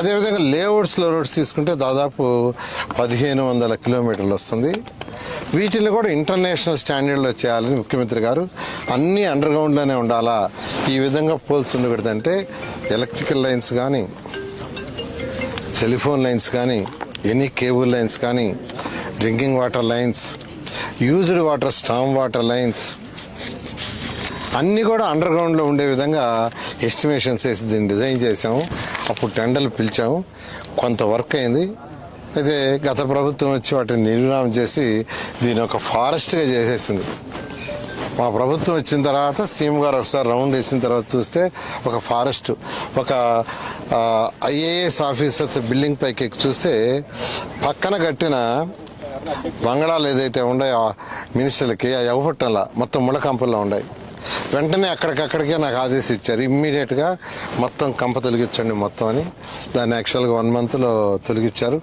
అదేవిధంగా లేఅవుట్స్లో రోడ్స్ తీసుకుంటే దాదాపు 1500 కిలోమీటర్లు వస్తుంది. వీటిని కూడా ఇంటర్నేషనల్ స్టాండర్డ్లో చేయాలని ముఖ్యమంత్రి గారు అన్నీ అండర్ గ్రౌండ్లోనే ఉండాలా, ఈ విధంగా పోల్స్ ఉండకూడదంటే ఎలక్ట్రికల్ లైన్స్ కానీ, టెలిఫోన్ లైన్స్ కానీ, ఎనీ కేబుల్ లైన్స్ కానీ, drinking water lines, used water storm water lines అన్నీ కూడా అండర్ గ్రౌండ్లో ఉండే విధంగా ఎస్టిమేషన్స్ వేసి దీన్ని డిజైన్ చేసాము. అప్పుడు టెండర్లు పిలిచాము, కొంత వర్క్ అయింది. అయితే గత ప్రభుత్వం వచ్చి వాటిని నిర్విరామం చేసి దీని ఒక ఫారెస్ట్గా చేసేసింది. మా ప్రభుత్వం వచ్చిన తర్వాత సీఎం గారు ఒకసారి రౌండ్ వేసిన తర్వాత చూస్తే ఒక ఫారెస్ట్, ఒక ఐఏఎస్ ఆఫీసర్స్ బిల్డింగ్ పైకి ఎక్కి చూస్తే పక్కన కట్టిన బంగళాలు ఏదైతే ఉన్నాయో మినిస్టర్లకి ఆ యవపట్టంలా మొత్తం ముళ్ళకంపల్లో ఉన్నాయి. వెంటనే అక్కడికక్కడికే నాకు ఆదేశం ఇచ్చారు, ఇమ్మీడియట్గా మొత్తం కంప తొలగించండి మొత్తం అని. దాన్ని యాక్చువల్గా 1 మంత్లో తొలగించారు.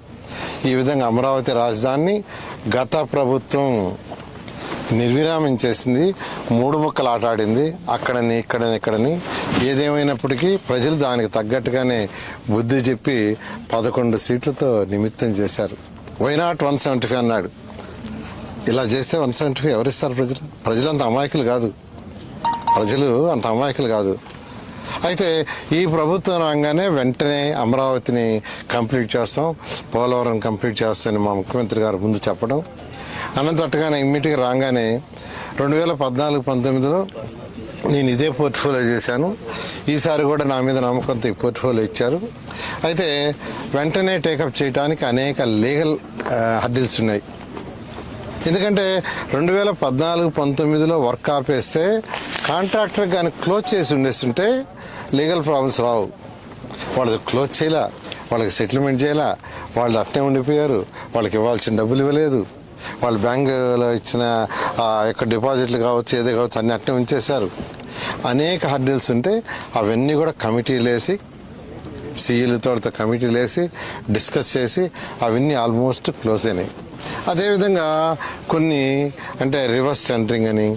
ఈ విధంగా అమరావతి రాజధానిని గత ప్రభుత్వం నిర్విరామం చేసింది, 3 ముక్కలు ఆటాడింది, అక్కడని ఇక్కడని. ఏదేమైనప్పటికీ ప్రజలు దానికి తగ్గట్టుగానే బుద్ధి చెప్పి 11 సీట్లతో నిమిత్తం చేశారు. వై నాట్ 175 అన్నాడు. ఇలా చేస్తే 175 ఎవరిస్తారు? ప్రజలు అంత అమాయకులు కాదు, అయితే ఈ ప్రభుత్వం రాగానే వెంటనే అమరావతిని కంప్లీట్ చేస్తాం, పోలవరం కంప్లీట్ చేస్తామని మా ముఖ్యమంత్రి గారు ముందు చెప్పడం, అనంతట్టుగానే ఇమ్మీడియట్గా రాగానే 2014-19లో నేను ఇదే పోర్ట్ఫోలియో చేశాను. ఈసారి కూడా నా మీద నమ్మకంతో ఈ పోర్ట్ఫోలియో ఇచ్చారు. అయితే వెంటనే టేకప్ చేయడానికి అనేక లీగల్ హర్డిల్స్ ఉన్నాయి. ఎందుకంటే 2014-19లో వర్క్ ఆపేస్తే కాంట్రాక్టర్ కానీ క్లోజ్ చేసి ఉండేస్తుంటే లీగల్ ప్రాబ్లమ్స్ రావు. వాళ్ళు క్లోజ్ చేయలే, వాళ్ళకి సెటిల్మెంట్ చేయలే, వాళ్ళు అట్నే ఉండిపోయారు, వాళ్ళకి ఇవ్వాల్సిన డబ్బులు ఇవ్వలేదు, వాళ్ళు బ్యాంకులో ఇచ్చిన యొక్క డిపాజిట్లు కావచ్చు, ఏదో కావచ్చు, అన్ని అట్నే ఉంచేశారు. అనేక హర్డిల్స్ ఉంటే అవన్నీ కూడా కమిటీలు వేసి, సీఈలతో కమిటీలు వేసి డిస్కస్ చేసి అవన్నీ ఆల్మోస్ట్ క్లోజ్ అయినాయి. అదేవిధంగా కొన్ని అంటే రివర్స్ టెండరింగ్ అని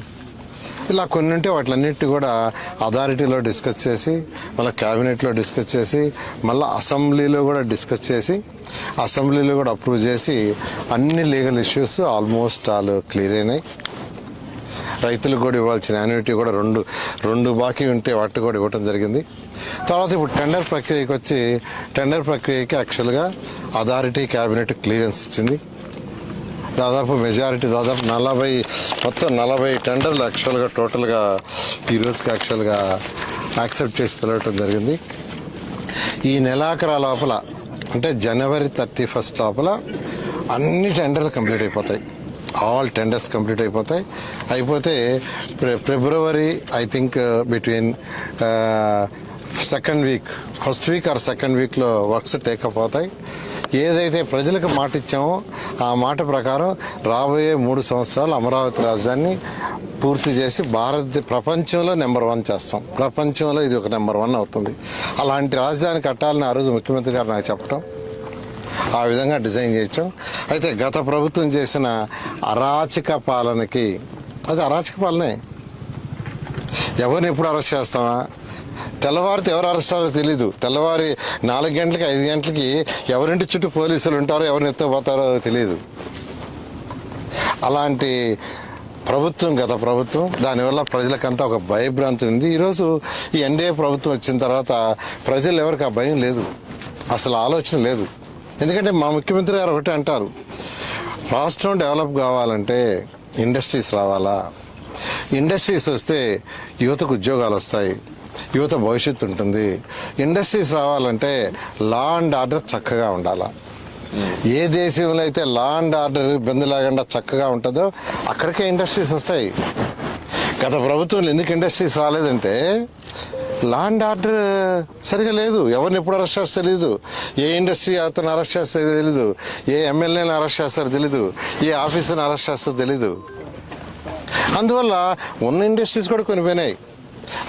ఇలా కొన్ని ఉంటే వాటిలన్నిటి కూడా అథారిటీలో డిస్కస్ చేసి, మళ్ళీ క్యాబినెట్లో డిస్కస్ చేసి, మళ్ళీ అసెంబ్లీలో కూడా డిస్కస్ చేసి, అసెంబ్లీలో కూడా అప్రూవ్ చేసి అన్ని legal issues almost all clear అయినాయి. రైతులకు కూడా ఇవ్వాల్సిన యాన్యుటీ కూడా రెండు బాకీ ఉంటే వాటికి కూడా ఇవ్వటం జరిగింది. తర్వాత ఇప్పుడు టెండర్ ప్రక్రియకి వచ్చి టెండర్ ప్రక్రియకి యాక్చువల్గా అథారిటీ క్యాబినెట్ క్లియరెన్స్ ఇచ్చింది. దాదాపు మెజారిటీ దాదాపు 40 టెండర్లు యాక్చువల్గా టోటల్గా ఈరోజుకి యాక్చువల్గా యాక్సెప్ట్ చేసి పిలవటం జరిగింది. ఈ నెలాఖరు లోపల అంటే January 31 లోపల అన్ని టెండర్లు కంప్లీట్ అయిపోతాయి. ఆల్ టెండర్స్ కంప్లీట్ అయిపోతే February I think between first week or second వీక్లో వర్క్స్ టేకప్ అవుతాయి. ఏదైతే ప్రజలకు మాట ఇచ్చామో ఆ మాట ప్రకారం రాబోయే 3 సంవత్సరాలు అమరావతి రాజధానిని పూర్తి చేసి ప్రపంచంలో నెంబర్ 1 చేస్తాం. ప్రపంచంలో ఇది ఒక నెంబర్ 1 అవుతుంది. అలాంటి రాజధాని కట్టాలని ఆ రోజు ముఖ్యమంత్రి గారు నాకు చెప్పడం, ఆ విధంగా డిజైన్ చేయించాం. అయితే గత ప్రభుత్వం చేసిన అరాచక పాలనకి, అది అరాచక పాలనే. ఎవరిని ఎప్పుడు అరెస్ట్ చేస్తామా, తెల్లవారితో ఎవరు అరెస్ట్ అవ్వాలో తెలీదు. తెల్లవారి 4 గంటలకి 5 గంటలకి ఎవరింటి చుట్టూ పోలీసులు ఉంటారో, ఎవరిని ఎత్తుకుపోతారో తెలియదు. అలాంటి ప్రభుత్వం గత ప్రభుత్వం. దానివల్ల ప్రజలకంతా ఒక భయభ్రాంతి ఉంది. ఈరోజు ఈ ఎన్డీఏ ప్రభుత్వం వచ్చిన తర్వాత ప్రజలు ఎవరికి ఆ భయం లేదు, అసలు ఆలోచన లేదు. ఎందుకంటే మా ముఖ్యమంత్రి గారు ఒకటే అంటారు, రాష్ట్రం డెవలప్ కావాలంటే ఇండస్ట్రీస్ రావాలా, ఇండస్ట్రీస్ వస్తే యువతకు ఉద్యోగాలు వస్తాయి, యువత భవిష్యత్తు ఉంటుంది. ఇండస్ట్రీస్ రావాలంటే లా అండ్ ఆర్డర్ చక్కగా ఉండాలా. ఏ దేశంలో అయితే లా అండ్ ఆర్డర్ ఇబ్బంది లేకుండా చక్కగా ఉంటుందో అక్కడికే ఇండస్ట్రీస్ వస్తాయి. గత ప్రభుత్వంలో ఎందుకు ఇండస్ట్రీస్ రాలేదంటే లా అండ్ ఆర్డర్ సరిగా లేదు. ఎవరిని ఎప్పుడు అరెస్ట్ చేస్తారో తెలీదు, ఏ ఇండస్ట్రీ అతను అరెస్ట్ చేస్తారో తెలీదు, ఏ ఎమ్మెల్యేని అరెస్ట్ చేస్తారో తెలీదు, ఏ ఆఫీసర్ని అరెస్ట్ చేస్తారో తెలీదు. అందువల్ల ఉన్న ఇండస్ట్రీస్ కూడా కొనిపోయినాయి.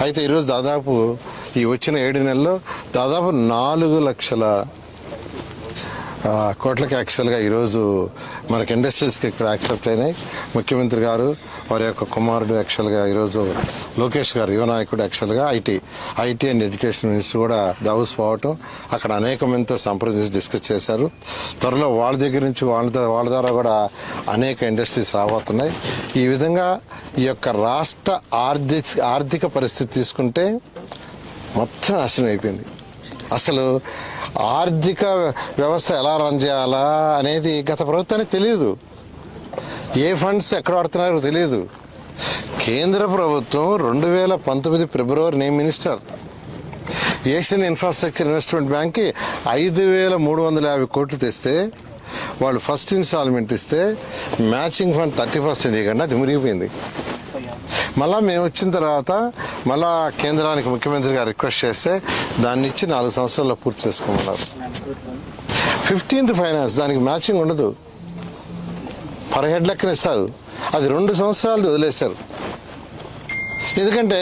అయితే ఈరోజు దాదాపు ఈ వచ్చిన 7 నెలల్లో దాదాపు 4 లక్షల కోట్లకి యాక్చువల్గా ఈరోజు మనకి ఇండస్ట్రీస్కి ఇక్కడ యాక్సెప్ట్ అయినాయి. ముఖ్యమంత్రి గారు వారి యొక్క కుమారుడు యాక్చువల్గా ఈరోజు లోకేష్ గారు యువ నాయకుడు యాక్చువల్గా ఐటీ అండ్ ఎడ్యుకేషన్ మినిస్టర్ కూడా దావోస్ పోవటం, అక్కడ అనేక మందితో సంప్రదించి డిస్కస్ చేశారు. త్వరలో వాళ్ళ దగ్గర నుంచి వాళ్ళ ద్వారా కూడా అనేక ఇండస్ట్రీస్ రాబోతున్నాయి. ఈ విధంగా ఈ యొక్క రాష్ట్ర ఆర్థిక పరిస్థితి తీసుకుంటే మొత్తం నాశనం అయిపోయింది. అసలు ఆర్థిక వ్యవస్థ ఎలా రన్ చేయాలా అనేది గత ప్రభుత్వానికి తెలియదు. ఏ ఫండ్స్ ఎక్కడ వాడుతున్నారో తెలియదు. కేంద్ర ప్రభుత్వం 2019 ఫిబ్రవరి నేను మినిస్టర్ ఏషియన్ ఇన్ఫ్రాస్ట్రక్చర్ ఇన్వెస్ట్మెంట్ బ్యాంక్కి 5,350 కోట్లు తెస్తే వాళ్ళు ఫస్ట్ ఇన్స్టాల్మెంట్ ఇస్తే మ్యాచింగ్ ఫండ్ 30% ఇవ్వకుండా అది మురిగిపోయింది. మళ్ళా మేము వచ్చిన తర్వాత మళ్ళా కేంద్రానికి ముఖ్యమంత్రి గారు రిక్వెస్ట్ చేస్తే దాన్ని ఇచ్చి 4 సంవత్సరాల్లో పూర్తి చేసుకోమన్నారు. 15th ఫైనాన్స్ దానికి మ్యాచింగ్ ఉండదు, పర్ హెడ్ లెక్కన ఇస్తారు. అది 2 సంవత్సరాలు వదిలేశారు. ఎందుకంటే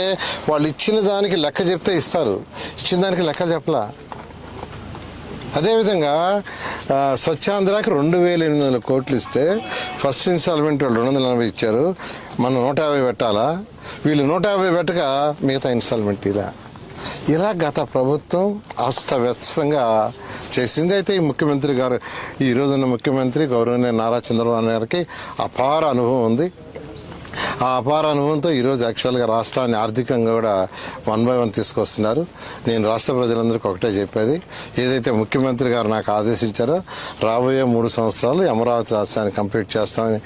వాళ్ళు ఇచ్చిన దానికి లెక్క చెప్తే ఇస్తారు, ఇచ్చిన దానికి లెక్క చెప్పలా. అదేవిధంగా స్వచ్ఛాంధ్రాకి 2,800 కోట్లు ఇస్తే ఫస్ట్ ఇన్స్టాల్మెంట్ వాళ్ళు 240 ఇచ్చారు. మనం 150 పెట్టాలా, వీళ్ళు 150 పెట్టక మిగతా ఇన్స్టాల్మెంట్ ఇలా గత ప్రభుత్వం అస్తవ్యస్తంగా చేసింది. అయితే ఈ ముఖ్యమంత్రి గారు, ఈ రోజున్న ముఖ్యమంత్రి గౌరవనీయ నారా చంద్రబాబు గారికి అపార అనుభవం ఉంది. ఆ అపార అనుభవంతో ఈరోజు యాక్చువల్గా రాష్ట్రాన్ని ఆర్థికంగా కూడా 1 by 1 తీసుకొస్తున్నారు. నేను రాష్ట్ర ప్రజలందరికీ ఒకటే చెప్పేది, ఏదైతే ముఖ్యమంత్రి గారు నాకు ఆదేశించారో రాబోయే 3 సంవత్సరాలు అమరావతి రాష్ట్రాన్ని కంప్లీట్ చేస్తామని